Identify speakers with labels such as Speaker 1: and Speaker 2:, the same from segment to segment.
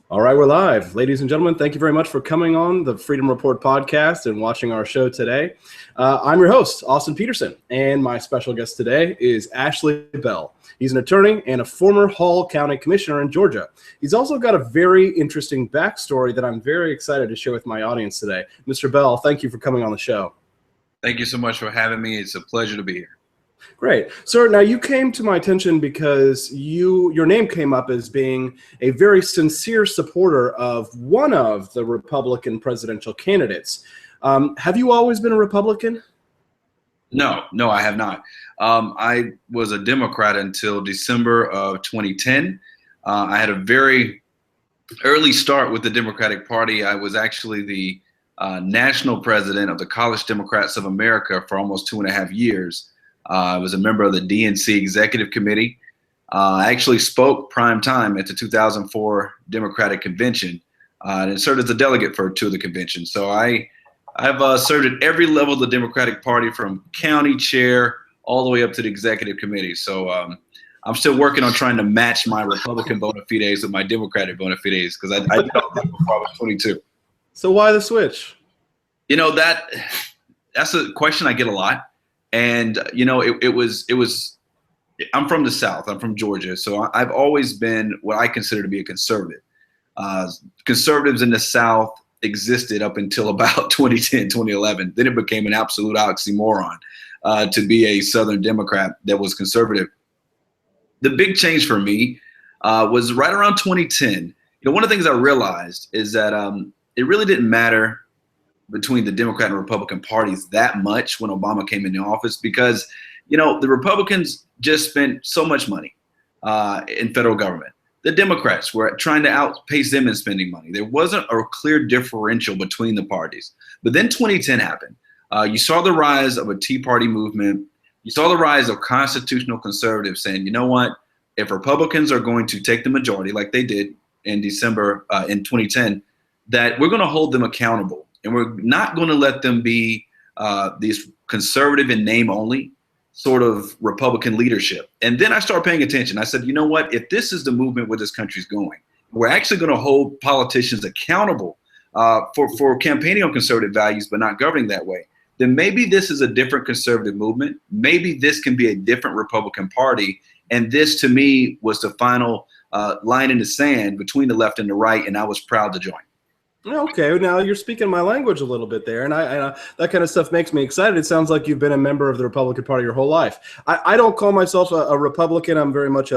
Speaker 1: All right, we're live. Ladies and gentlemen, thank you very much for coming on the Freedom Report podcast and watching our show today. I'm your host, Austin Peterson, and my special guest today is Ashley Bell. He's an attorney and a former Hall County Commissioner in Georgia. He's also got a very interesting backstory that I'm very excited to share with my audience today. Mr. Bell, thank you for coming on the show.
Speaker 2: Thank you so much for having me. It's a pleasure to be here.
Speaker 1: Great. Sir, now you came to my attention because your name came up as being a very sincere supporter of one of the Republican presidential candidates. Have you always been a Republican?
Speaker 2: No, I have not. I was a Democrat until December of 2010. I had a very early start with the Democratic Party. I was actually the national president of the College Democrats of America for almost 2.5 years. I was a member of the DNC Executive Committee. I actually spoke prime time at the 2004 Democratic Convention and served as a delegate for two of the conventions. So I've served at every level of the Democratic Party, from county chair all the way up to the Executive Committee. So I'm still working on trying to match my Republican bona fides with my Democratic bona fides, because I did all that before I was 22.
Speaker 1: So why the switch?
Speaker 2: You know, that's a question I get a lot. And, you know, it was, I'm from the South, I'm from Georgia. So I've always been what I consider to be a conservative. Conservatives in the South existed up until about 2010, 2011. Then it became an absolute oxymoron to be a Southern Democrat that was conservative. The big change for me was right around 2010. You know, one of the things I realized is that it really didn't matter between the Democrat and Republican parties that much when Obama came into office, because, you know, the Republicans just spent so much money in federal government. The Democrats were trying to outpace them in spending money. There wasn't a clear differential between the parties. But then 2010 happened. You saw the rise of a Tea Party movement. You saw the rise of constitutional conservatives saying, you know what, if Republicans are going to take the majority like they did in December in 2010, that we're going to hold them accountable. And we're not going to let them be these conservative in name only sort of Republican leadership. And then I started paying attention. I said, you know what, if this is the movement where this country's going, we're actually going to hold politicians accountable for campaigning on conservative values, but not governing that way, then maybe this is a different conservative movement. Maybe this can be a different Republican Party. And this, to me, was the final line in the sand between the left and the right. And I was proud to join.
Speaker 1: Okay, now you're speaking my language a little bit there, and I that kind of stuff makes me excited. It sounds like you've been a member of the Republican Party your whole life. I don't call myself a Republican. I'm very much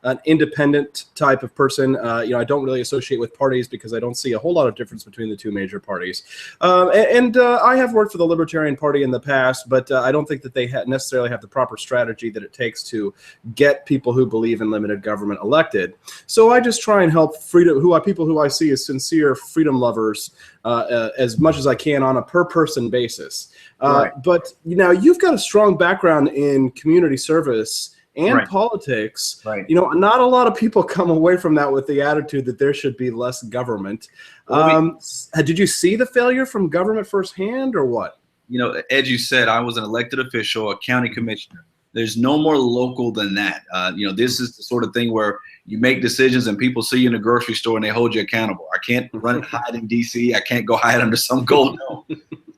Speaker 1: an independent type of person. You know, I don't really associate with parties because I don't see a whole lot of difference between the two major parties. I have worked for the Libertarian Party in the past, but I don't think that they necessarily have the proper strategy that it takes to get people who believe in limited government elected. So I just try and help people who I see as sincere freedom lovers as much as I can on a per person basis.
Speaker 2: Right.
Speaker 1: But you know, you've got a strong background in community service and
Speaker 2: Right.
Speaker 1: politics.
Speaker 2: Right.
Speaker 1: You know, not a lot of people come away from that with the attitude that there should be less government. Did you see the failure from government firsthand, or what?
Speaker 2: You know, as you said, I was an elected official, a county commissioner. There's no more local than that. You know, this is the sort of thing where you make decisions and people see you in a grocery store and they hold you accountable. I can't run and hide in DC. I can't go hide under some gold dome.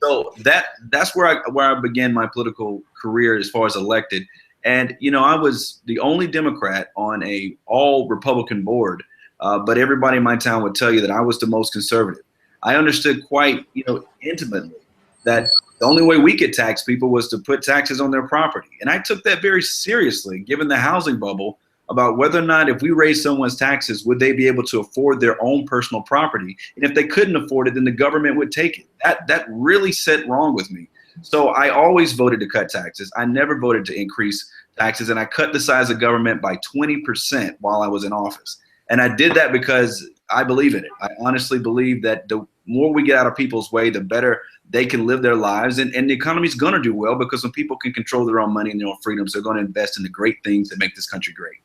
Speaker 2: So that's where I began my political career as far as elected. And, you know, I was the only Democrat on a all Republican board, but everybody in my town would tell you that I was the most conservative. I understood quite, you know, intimately that the only way we could tax people was to put taxes on their property. And I took that very seriously, given the housing bubble, about whether or not if we raise someone's taxes, would they be able to afford their own personal property? And if they couldn't afford it, then the government would take it. That really set wrong with me. So I always voted to cut taxes. I never voted to increase taxes, and I cut the size of government by 20% while I was in office. And I did that because I believe in it. I honestly believe that the more we get out of people's way, the better they can live their lives. And the economy's going to do well, because when people can control their own money and their own freedoms, they're going to invest in the great things that make this country great.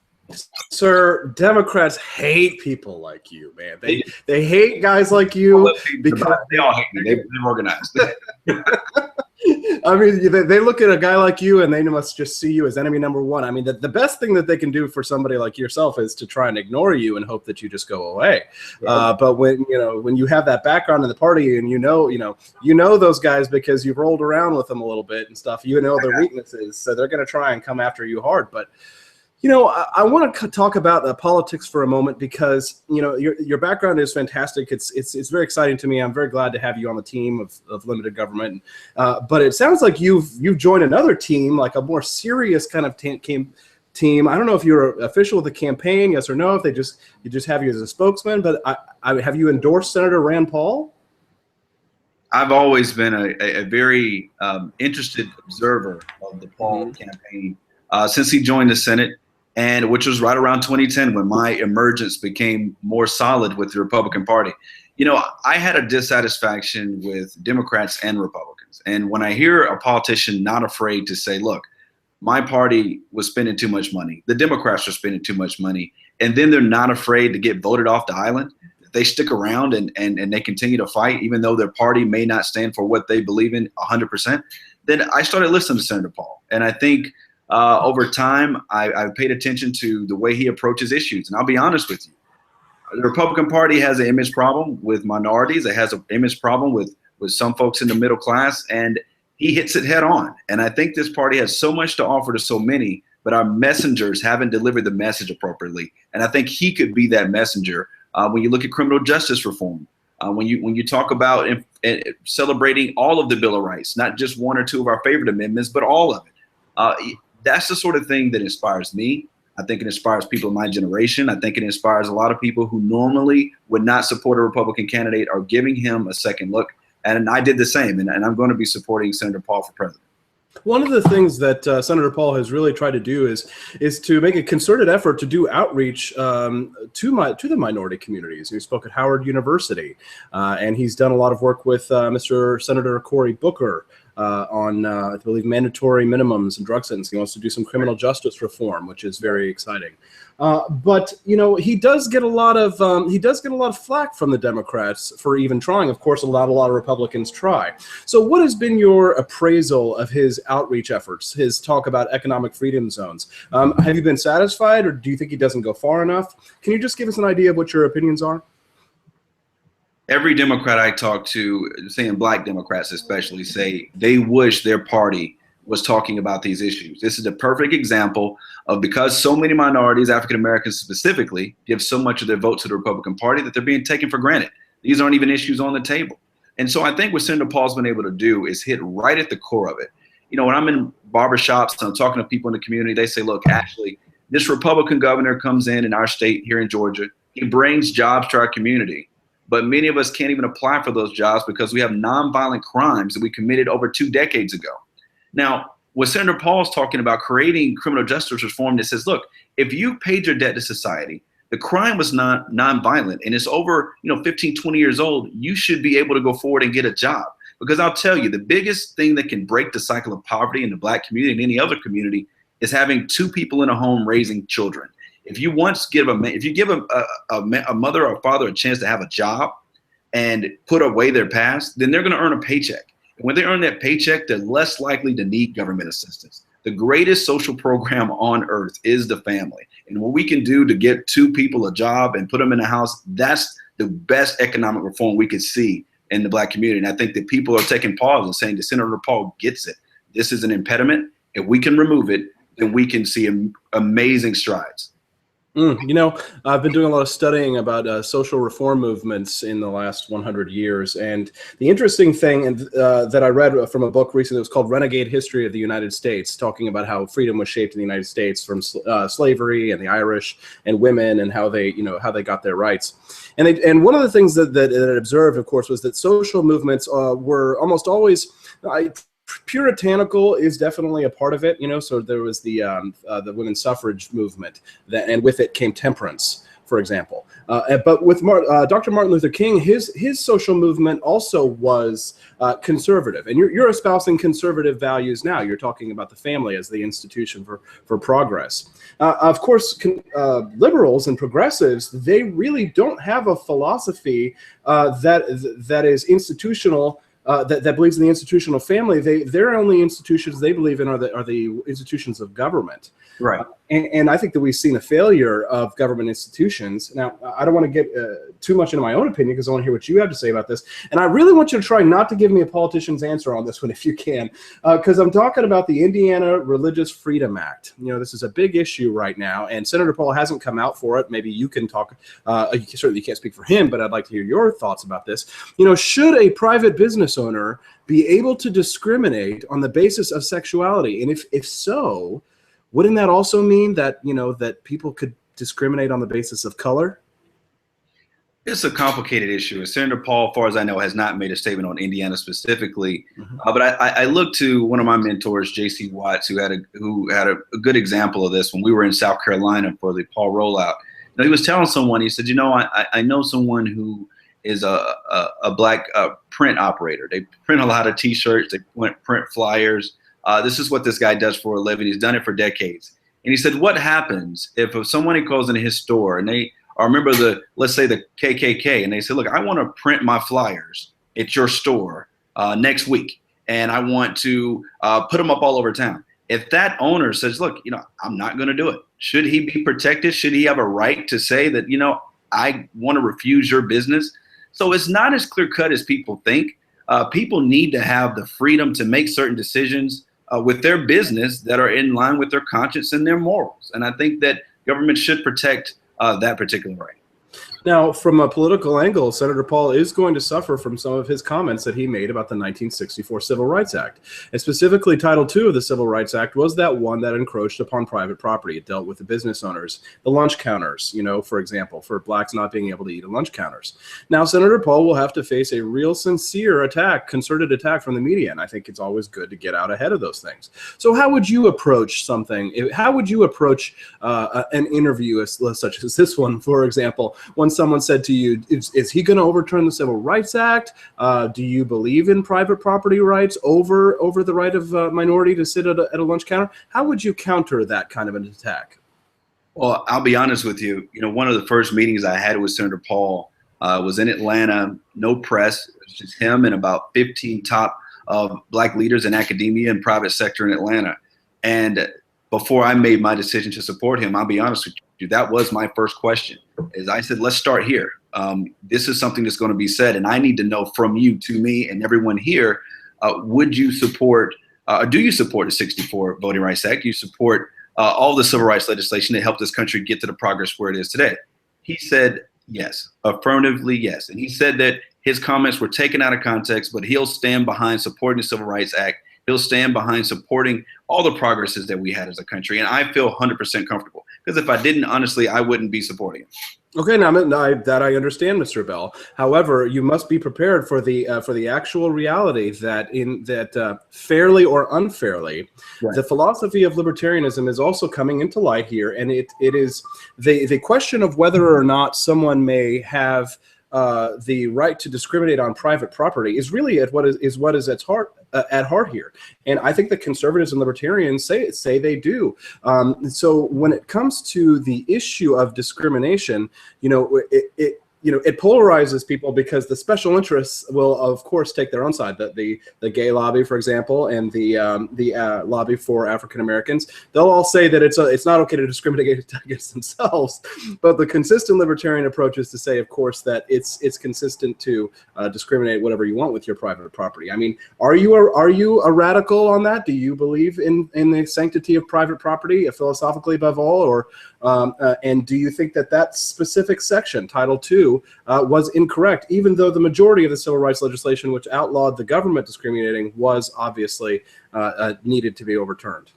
Speaker 1: Sir, Democrats hate people like you, man. They hate guys like you
Speaker 2: because they all hate me. They're organized.
Speaker 1: I mean, they look at a guy like you and they must just see you as enemy number one. I mean, the best thing that they can do for somebody like yourself is to try and ignore you and hope that you just go away. But when you have that background in the party and you know those guys because you've rolled around with them a little bit and stuff, you know their weaknesses, so they're going to try and come after you hard. But I want to talk about politics for a moment because your background is fantastic. It's very exciting to me. I'm very glad to have you on the team of limited government. But it sounds like you've joined another team, like a more serious kind of team. I don't know if you're official with the campaign, yes or no. If they just have you as a spokesman, but have you endorsed Senator Rand Paul?
Speaker 2: I've always been a very interested observer of the Paul campaign since he joined the Senate. And which was right around 2010 when my emergence became more solid with the Republican Party. I had a dissatisfaction with Democrats and Republicans. And when I hear a politician not afraid to say, look, my party was spending too much money, the Democrats are spending too much money, and then they're not afraid to get voted off the island, they stick around and they continue to fight, even though their party may not stand for what they believe in 100%, then I started listening to Senator Paul. And I think over time, I've paid attention to the way he approaches issues. And I'll be honest with you, the Republican Party has an image problem with minorities. It has an image problem with some folks in the middle class, and he hits it head on. And I think this party has so much to offer to so many, but our messengers haven't delivered the message appropriately. And I think he could be that messenger when you look at criminal justice reform, when you talk about celebrating all of the Bill of Rights, not just one or two of our favorite amendments, but all of it. That's the sort of thing that inspires me. I think it inspires people in my generation. I think it inspires a lot of people who normally would not support a Republican candidate are giving him a second look. And I did the same. And I'm going to be supporting Senator Paul for president.
Speaker 1: One of the things that Senator Paul has really tried to do is to make a concerted effort to do outreach to the minority communities. He spoke at Howard University, and he's done a lot of work with Senator Cory Booker on, I believe, mandatory minimums and drug sentencing. He wants to do some criminal justice reform, which is very exciting. But he does get a lot of flack from the Democrats for even trying. Of course, a lot of Republicans try. So, what has been your appraisal of his outreach efforts? His talk about economic freedom zones. Have you been satisfied, or do you think he doesn't go far enough? Can you just give us an idea of what your opinions are?
Speaker 2: Every Democrat I talk to, saying Black Democrats especially, say they wish their party was talking about these issues. This is a perfect example of because so many minorities, African Americans specifically, give so much of their vote to the Republican Party that they're being taken for granted. These aren't even issues on the table. And so I think what Senator Paul's been able to do is hit right at the core of it. When I'm in barbershops and I'm talking to people in the community, they say, look, actually, this Republican governor comes in our state here in Georgia. He brings jobs to our community. But many of us can't even apply for those jobs because we have nonviolent crimes that we committed over 2 decades ago. Now, what Senator Paul's talking about, creating criminal justice reform that says, look, if you paid your debt to society, the crime was not nonviolent, and it's over 15, 20 years old, you should be able to go forward and get a job. Because I'll tell you, the biggest thing that can break the cycle of poverty in the Black community and any other community is having 2 people in a home raising children. If you give a mother or father a chance to have a job and put away their past, then they're going to earn a paycheck. And when they earn that paycheck, they're less likely to need government assistance. The greatest social program on earth is the family. And what we can do to get 2 people a job and put them in a house, that's the best economic reform we could see in the Black community. And I think that people are taking pause and saying that Senator Paul gets it. This is an impediment. If we can remove it, then we can see amazing strides.
Speaker 1: I've been doing a lot of studying about social reform movements in the last 100 years. And the interesting thing that I read from a book recently was called Renegade History of the United States, talking about how freedom was shaped in the United States from slavery and the Irish and women and how they got their rights. And one of the things that it observed, of course, was that social movements were almost always puritanical is definitely a part of it, so there was the women's suffrage movement, and with it came temperance, for example. But with Dr. Martin Luther King, his social movement also was conservative. And you're espousing conservative values now. You're talking about the family as the institution for progress. Of course, liberals and progressives, they really don't have a philosophy that is institutional that believes in the institutional family, their only institutions they believe in are the institutions of government.
Speaker 2: Right.
Speaker 1: And I think that we've seen a failure of government institutions. Now, I don't want to get too much into my own opinion because I want to hear what you have to say about this. And I really want you to try not to give me a politician's answer on this one if you can, because I'm talking about the Indiana Religious Freedom Act. This is a big issue right now, and Senator Paul hasn't come out for it. Maybe you can talk. You certainly can't speak for him, but I'd like to hear your thoughts about this. Should a private business owner be able to discriminate on the basis of sexuality? And if so, wouldn't that also mean that, that people could discriminate on the basis of color?
Speaker 2: It's a complicated issue. Senator Paul, as far as I know, has not made a statement on Indiana specifically.
Speaker 1: Mm-hmm.
Speaker 2: But I look to one of my mentors, J.C. Watts, who had a good example of this when we were in South Carolina for the Paul rollout. He was telling someone, he said, I know someone who is a black print operator. They print a lot of T-shirts. They print flyers. This is what this guy does for a living. He's done it for decades. And he said, what happens if someone calls into his store and they are a member of let's say the KKK, and they say, look, I want to print my flyers at your store next week, and I want to put them up all over town. If that owner says, look, I'm not going to do it, should he be protected? Should he have a right to say that, I want to refuse your business? So it's not as clear cut as people think. People need to have the freedom to make certain decisions with their business that are in line with their conscience and their morals. And I think that government should protect that particular right.
Speaker 1: Now, from a political angle, Senator Paul is going to suffer from some of his comments that he made about the 1964 Civil Rights Act. And specifically, Title II of the Civil Rights Act was that one that encroached upon private property. It dealt with the business owners, the lunch counters, for example, for blacks not being able to eat at lunch counters. Now, Senator Paul will have to face a real sincere attack, concerted attack from the media, and I think it's always good to get out ahead of those things. So how would you approach something? How would you approach an interview such as this one, for example, when someone said to you, is he going to overturn the Civil Rights Act? Do you believe in private property rights over the right of minority to sit at a lunch counter? How would you counter that kind of an attack?
Speaker 2: Well, I'll be honest with you. One of the first meetings I had with Senator Paul was in Atlanta, no press. It was just him and about 15 top black leaders in academia and private sector in Atlanta. And before I made my decision to support him, I'll be honest with you, that was my first question. Is I said, let's start here. This is something that's going to be said, and I need to know from you to me and everyone here, would you support, do you support the 64 Voting Rights Act? Do you support all the civil rights legislation that helped this country get to the progress where it is today? He said yes, affirmatively yes. And he said that his comments were taken out of context, but he'll stand behind supporting the Civil Rights Act. He'll stand behind supporting all the progresses that we had as a country. And I feel 100% comfortable, because if I didn't, honestly, I wouldn't be supporting it.
Speaker 1: Okay, now that I understand, Mr. Bell. However, you must be prepared for the actual reality that fairly or unfairly, right, the philosophy of libertarianism is also coming into light here, and it is the question of whether or not someone may have the right to discriminate on private property is really at what is at heart here. And I think the conservatives and libertarians say they do. So when it comes to the issue of discrimination, it polarizes people because the special interests will, of course, take their own side. The gay lobby, for example, and the lobby for African Americans, they'll all say that it's not okay to discriminate against themselves. But the consistent libertarian approach is to say, of course, that it's consistent to discriminate whatever you want with your private property. I mean, are you a radical on that? Do you believe in the sanctity of private property, philosophically above all, or and do you think that specific section, Title II, was incorrect, even though the majority of the civil rights legislation, which outlawed the government discriminating, was obviously needed to be overturned?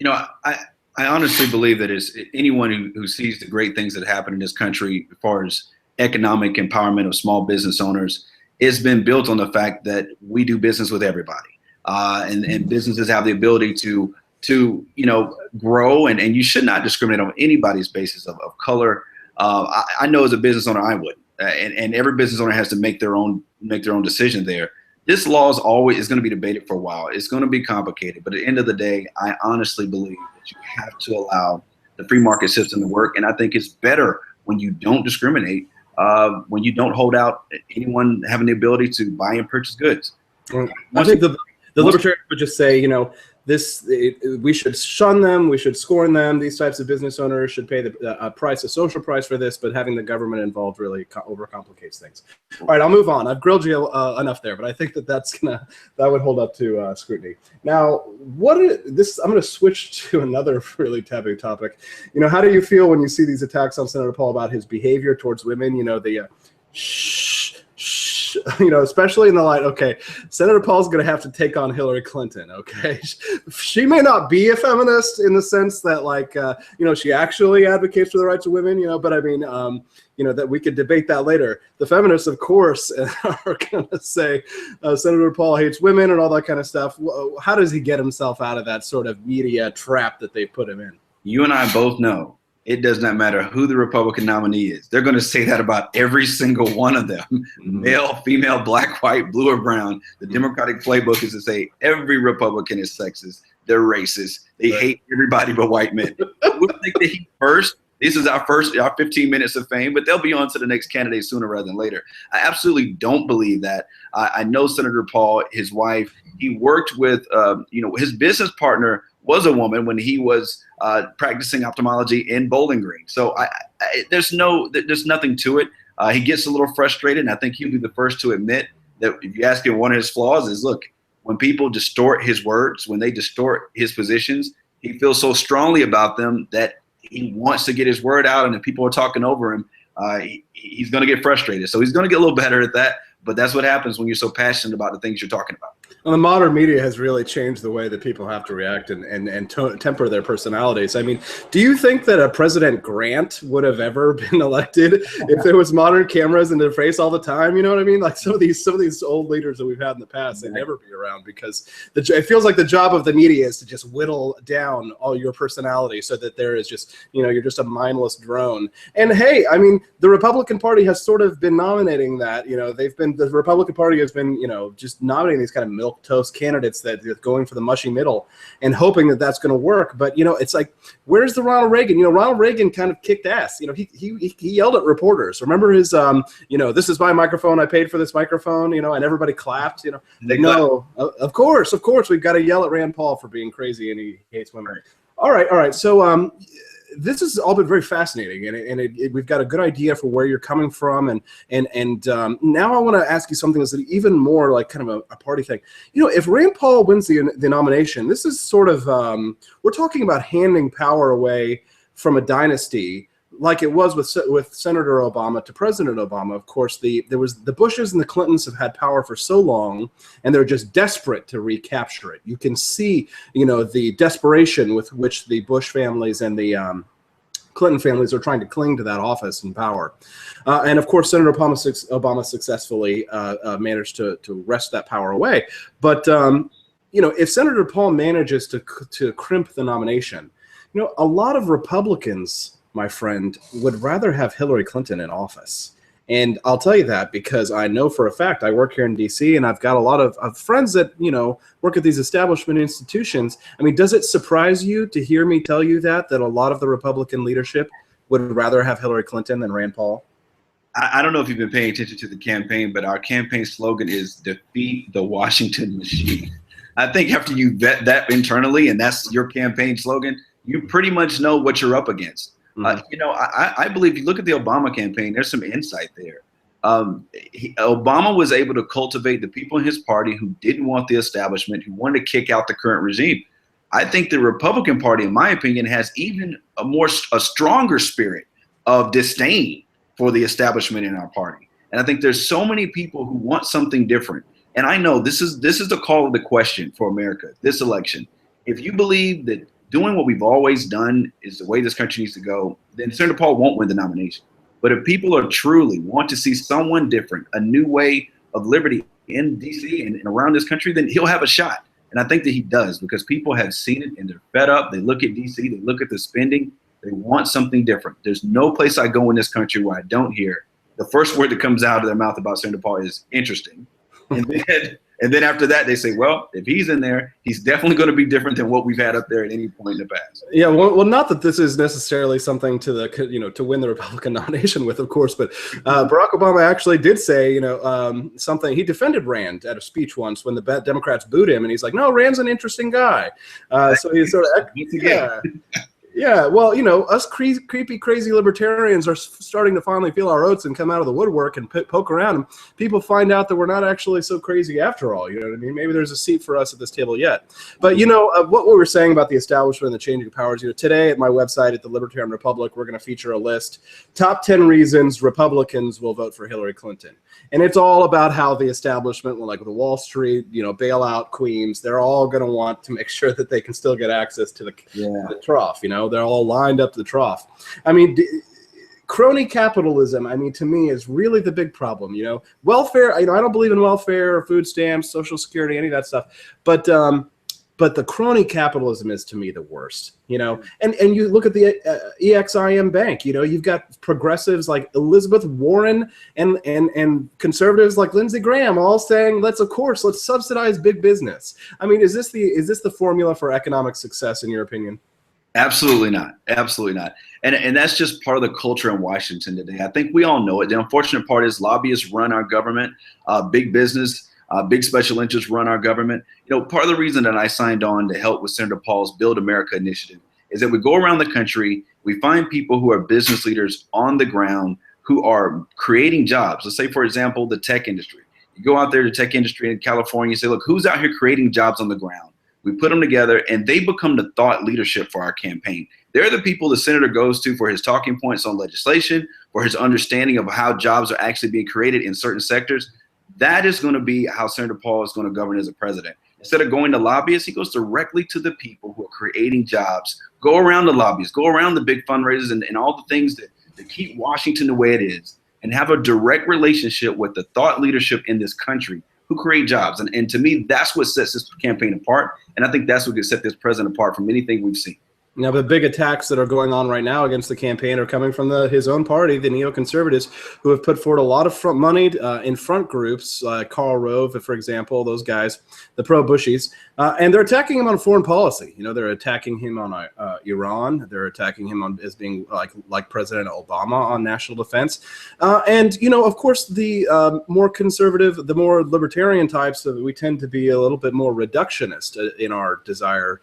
Speaker 2: I honestly believe that anyone who sees the great things that happen in this country as far as economic empowerment of small business owners, it's been built on the fact that we do business with everybody, and businesses have the ability to grow, and you should not discriminate on anybody's basis of color. I know as a business owner, I would, and every business owner has to make their own decision there. This law is going to be debated for a while. It's going to be complicated, but at the end of the day, I honestly believe that you have to allow the free market system to work. And I think it's better when you don't discriminate, when you don't hold out anyone having the ability to buy and purchase goods.
Speaker 1: Well, I think the libertarians would just say, we should shun them, we should scorn them. These types of business owners should pay the price, a social price for this, but having the government involved really overcomplicates things. All right, I'll move on. I've grilled you enough there, but I think that would hold up to scrutiny. Now, I'm going to switch to another really taboo topic. How do you feel when you see these attacks on Senator Paul about his behavior towards women? Especially in the light, okay, Senator Paul's going to have to take on Hillary Clinton, okay? She may not be a feminist in the sense that, she actually advocates for the rights of women, but I mean, that we could debate that later. The feminists, of course, are going to say Senator Paul hates women and all that kind of stuff. How does he get himself out of that sort of media trap that they put him in?
Speaker 2: You and I both know it does not matter who the Republican nominee is. They're going to say that about every single one of them, male, female, black, white, blue, or brown. The Democratic playbook is to say every Republican is sexist. They're racist. They hate everybody but white men. We'll take the heat first. This is our 15 minutes of fame, but they'll be on to the next candidate sooner rather than later. I absolutely don't believe that. I know Senator Paul, his wife, he worked with, his business partner was a woman when he was practicing ophthalmology in Bowling Green. So there's nothing to it. He gets a little frustrated, and I think he'll be the first to admit that if you ask him, one of his flaws is, look, when people distort his words, when they distort his positions, he feels so strongly about them that he wants to get his word out, and if people are talking over him, he's going to get frustrated. So he's going to get a little better at that, but that's what happens when you're so passionate about the things you're talking about.
Speaker 1: Well, the modern media has really changed the way that people have to react and temper their personalities. I mean, do you think that a President Grant would have ever been elected if there was modern cameras in their face all the time? You know what I mean? Like some of these old leaders that we've had in the past, they'd never be around because it feels like the job of the media is to just whittle down all your personality so that there is just, you're just a mindless drone. And hey, I mean, the Republican Party has sort of been nominating that. The Republican Party has been, just nominating these kind of milquetoast candidates that are going for the mushy middle and hoping that that's going to work. But it's like, where's the Ronald Reagan? Ronald Reagan kind of kicked ass. He yelled at reporters. Remember his this is my microphone, I paid for this microphone, and everybody clapped. No, of course we've got to yell at Rand Paul for being crazy and he hates women. All right. So this has all been very fascinating, and we've got a good idea for where you're coming from, and now I want to ask you something that's even more like kind of a party thing. If Rand Paul wins the nomination, this is sort of we're talking about handing power away from a dynasty, like it was with Senator Obama to President Obama. Of course, the Bushes and the Clintons have had power for so long, and they're just desperate to recapture it. You can see, the desperation with which the Bush families and the Clinton families are trying to cling to that office and power. And of course, Senator Obama successfully managed to wrest that power away. But if Senator Paul manages to crimp the nomination, a lot of Republicans, my friend, would rather have Hillary Clinton in office. And I'll tell you that because I know for a fact, I work here in DC and I've got a lot of friends that, work at these establishment institutions. I mean, does it surprise you to hear me tell you that a lot of the Republican leadership would rather have Hillary Clinton than Rand Paul?
Speaker 2: I don't know if you've been paying attention to the campaign, but our campaign slogan is defeat the Washington machine. I think after you vet that internally and that's your campaign slogan, you pretty much know what you're up against. I believe you look at the Obama campaign, there's some insight there. Obama was able to cultivate the people in his party who didn't want the establishment, who wanted to kick out the current regime. I think the Republican Party, in my opinion, has even a stronger spirit of disdain for the establishment in our party. And I think there's so many people who want something different. And I know this is the call of the question for America, this election. If you believe that doing what we've always done is the way this country needs to go, then Senator Paul won't win the nomination. But if people are truly want to see someone different, a new way of liberty in DC and around this country, then he'll have a shot. And I think that he does because people have seen it and they're fed up. They look at DC, they look at the spending, they want something different. There's no place I go in this country where I don't hear the first word that comes out of their mouth about Senator Paul is interesting. And And then after that, they say, well, if he's in there, he's definitely going to be different than what we've had up there at any point in the past.
Speaker 1: Yeah, well, not that this is necessarily something to win the Republican nomination with, of course, but Barack Obama actually did say, something. He defended Rand at a speech once when the Democrats booed him, and he's like, no, Rand's an interesting guy. So he's sort of, yeah, well, us creepy, crazy libertarians are starting to finally feel our oats and come out of the woodwork and poke around, and people find out that we're not actually so crazy after all. You know what I mean? Maybe there's a seat for us at this table yet. But, what we were saying about the establishment and the changing of powers, today at my website at the Libertarian Republic, we're going to feature a list, top 10 reasons Republicans will vote for Hillary Clinton. And it's all about how the establishment, like the Wall Street, bailout queens, they're all going to want to make sure that they can still get access to the trough, They're all lined up to the trough. I mean, crony capitalism, to me, is really the big problem. Welfare, I don't believe in welfare or food stamps, Social Security, any of that stuff. But the crony capitalism is, to me, the worst. And you look at the EXIM Bank. You've got progressives like Elizabeth Warren and conservatives like Lindsey Graham all saying, let's subsidize big business. Is this the formula for economic success, in your opinion?
Speaker 2: Absolutely not. Absolutely not. And that's just part of the culture in Washington today. I think we all know it. The unfortunate part is lobbyists run our government, big business, big special interests run our government. Part of the reason that I signed on to help with Senator Paul's Build America initiative is that we go around the country, we find people who are business leaders on the ground who are creating jobs. Let's say, for example, the tech industry. You go out there to the tech industry in California, you say, look, who's out here creating jobs on the ground? We put them together, and they become the thought leadership for our campaign. They're the people the senator goes to for his talking points on legislation, for his understanding of how jobs are actually being created in certain sectors. That is going to be how Senator Paul is going to govern as a president. Instead of going to lobbyists, he goes directly to the people who are creating jobs. Go around the lobbyists, go around the big fundraisers and all the things that keep Washington the way it is, and have a direct relationship with the thought leadership in this country who create jobs. And to me, that's what sets this campaign apart. And I think that's what could set this president apart from anything we've seen.
Speaker 1: Now, the big attacks that are going on right now against the campaign are coming from his own party, the neoconservatives, who have put forward a lot of front money in front groups, Karl Rove, for example, those guys, the pro-Bushies, and they're attacking him on foreign policy. They're attacking him on Iran. They're attacking him as being like President Obama on national defense. And, of course, the more conservative, the more libertarian types, we tend to be a little bit more reductionist in our desire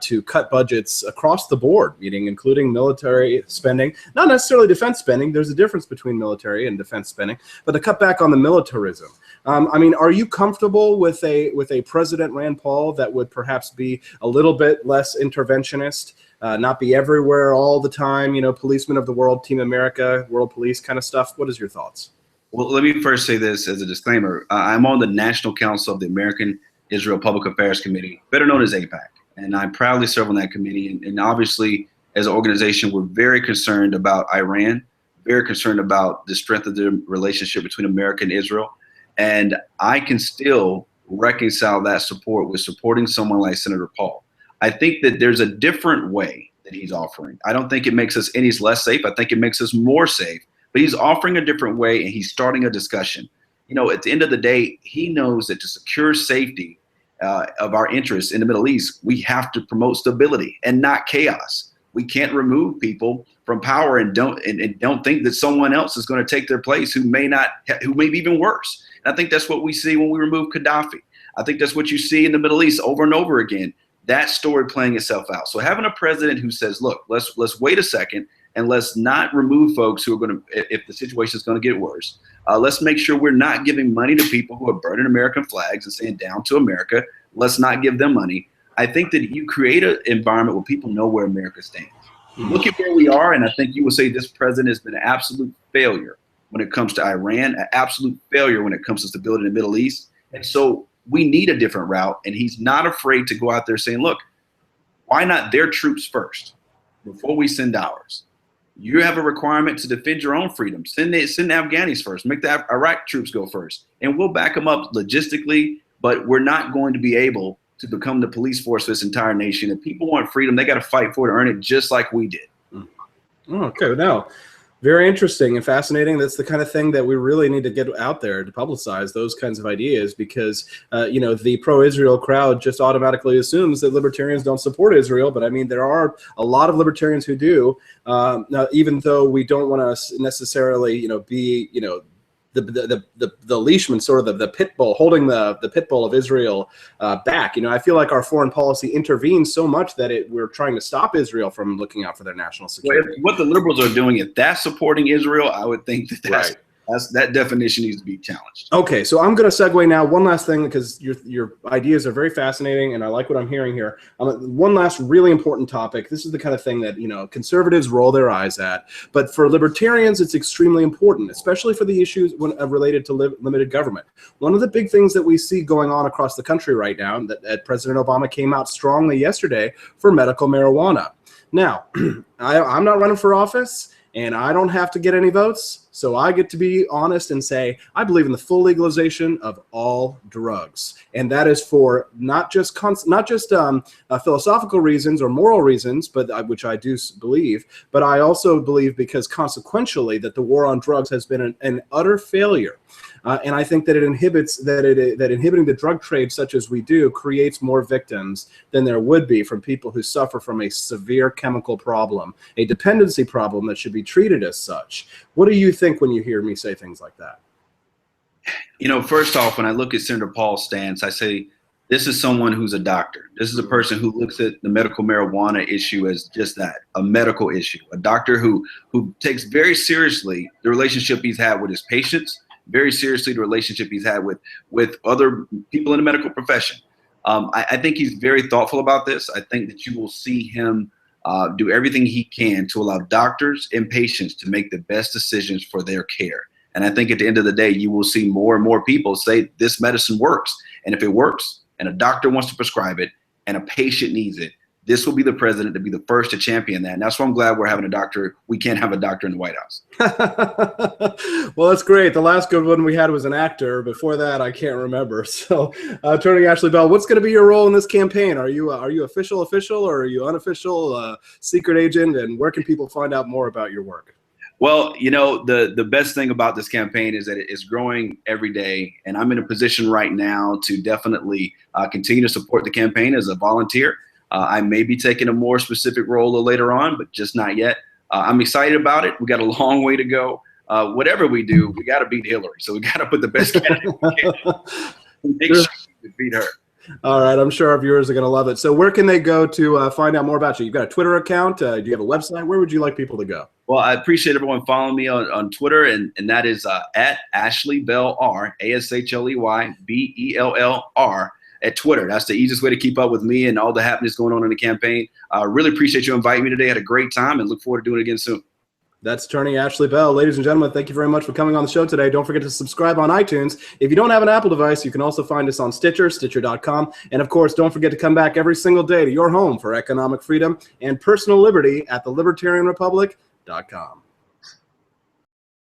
Speaker 1: to cut budgets across the board, meaning including military spending, not necessarily defense spending. There's a difference between military and defense spending, but to cut back on the militarism. Are you comfortable with a President Rand Paul that would perhaps be a little bit less interventionist, not be everywhere all the time, policeman of the world, Team America, world police kind of stuff? What is your thoughts?
Speaker 2: Well, let me first say this as a disclaimer. I'm on the National Council of the American Israel Public Affairs Committee, better known as AIPAC. And I proudly serve on that committee. And obviously, as an organization, we're very concerned about Iran, very concerned about the strength of the relationship between America and Israel. And I can still reconcile that support with supporting someone like Senator Paul. I think that there's a different way that he's offering. I don't think it makes us any less safe. I think it makes us more safe. But he's offering a different way, and he's starting a discussion. At the end of the day, he knows that to secure safety of our interests in the Middle East, we have to promote stability and not chaos. We can't remove people from power and don't think that someone else is going to take their place who may be even worse. And I think that's what we see when we remove Gaddafi. I think that's what you see in the Middle East over and over again. That story playing itself out. So having a president who says, look, let's wait a second and let's not remove folks who are going to, if the situation is going to get worse. Let's make sure we're not giving money to people who are burning American flags and saying down to America. Let's not give them money. I think that you create an environment where people know where America stands. Look at where we are, and I think you will say this president has been an absolute failure when it comes to Iran, an absolute failure when it comes to stability in the Middle East. And so we need a different route, and he's not afraid to go out there saying, look, why not their troops first before we send ours? You have a requirement to defend your own freedom. Send the Afghanis first. Make the Iraq troops go first. And we'll back them up logistically, but we're not going to be able to become the police force for this entire nation. If people want freedom, they got to fight for it to earn it just like we did.
Speaker 1: Okay, now, Very interesting and fascinating. That's the kind of thing that we really need to get out there to publicize those kinds of ideas, because, the pro-Israel crowd just automatically assumes that libertarians don't support Israel. But I mean, there are a lot of libertarians who do. Now, even though we don't want to necessarily, be, the leashman, sort of the pit bull, holding the pit bull of Israel back. I feel like our foreign policy intervenes so much that we're trying to stop Israel from looking out for their national security.
Speaker 2: Well, what the liberals are doing, if that's supporting Israel, I would think that
Speaker 1: Right.
Speaker 2: that definition needs to be challenged.
Speaker 1: Okay, so I'm going to segue now. One last thing, because your ideas are very fascinating, and I like what I'm hearing here. One last really important topic. This is the kind of thing that conservatives roll their eyes at, but for libertarians, it's extremely important, especially for the issues related to limited government. One of the big things that we see going on across the country right now, that President Obama came out strongly yesterday for medical marijuana. Now, I'm not running for office, and I don't have to get any votes, so I get to be honest and say I believe in the full legalization of all drugs, and that is for not just philosophical reasons or moral reasons, but which I do believe, but I also believe because consequentially that the war on drugs has been an utter failure. And I think that inhibiting the drug trade, such as we do, creates more victims than there would be from people who suffer from a severe chemical problem, a dependency problem that should be treated as such. What do you think when you hear me say things like that?
Speaker 2: First off, when I look at Senator Paul's stance, I say this is someone who's a doctor. This is a person who looks at the medical marijuana issue as just that, a medical issue, a doctor who takes very seriously the relationship he's had with his patients, very seriously the relationship he's had with other people in the medical profession. I think he's very thoughtful about this. I think that you will see him do everything he can to allow doctors and patients to make the best decisions for their care. And I think at the end of the day, you will see more and more people say this medicine works. And if it works and a doctor wants to prescribe it and a patient needs it, this will be the president to be the first to champion that. And that's why I'm glad we're having a doctor. We can't have a doctor in the White House.
Speaker 1: Well, that's great. The last good one we had was an actor. Before that, I can't remember. So, Attorney Ashley Bell, what's going to be your role in this campaign? Are you official, or are you unofficial, secret agent? And where can people find out more about your work?
Speaker 2: Well, the best thing about this campaign is that it is growing every day. And I'm in a position right now to definitely continue to support the campaign as a volunteer. I may be taking a more specific role later on, but just not yet. I'm excited about it. We got a long way to go. Whatever we do, we got to beat Hillary. So we got to put the best candidate we can and make sure we beat her.
Speaker 1: All right. I'm sure our viewers are going to love it. So where can they go to find out more about you? You've got a Twitter account. Do you have a website? Where would you like people to go?
Speaker 2: Well, I appreciate everyone following me on Twitter, and that is at Ashley Bell R, ASHLEYBELLR. At Twitter. That's the easiest way to keep up with me and all the happenings going on in the campaign. Really appreciate you inviting me today. Had a great time and look forward to doing it again soon.
Speaker 1: That's Attorney Ashley Bell. Ladies and gentlemen, thank you very much for coming on the show today. Don't forget to subscribe on iTunes. If you don't have an Apple device, you can also find us on Stitcher, Stitcher.com. And of course, don't forget to come back every single day to your home for economic freedom and personal liberty at thelibertarianrepublic.com.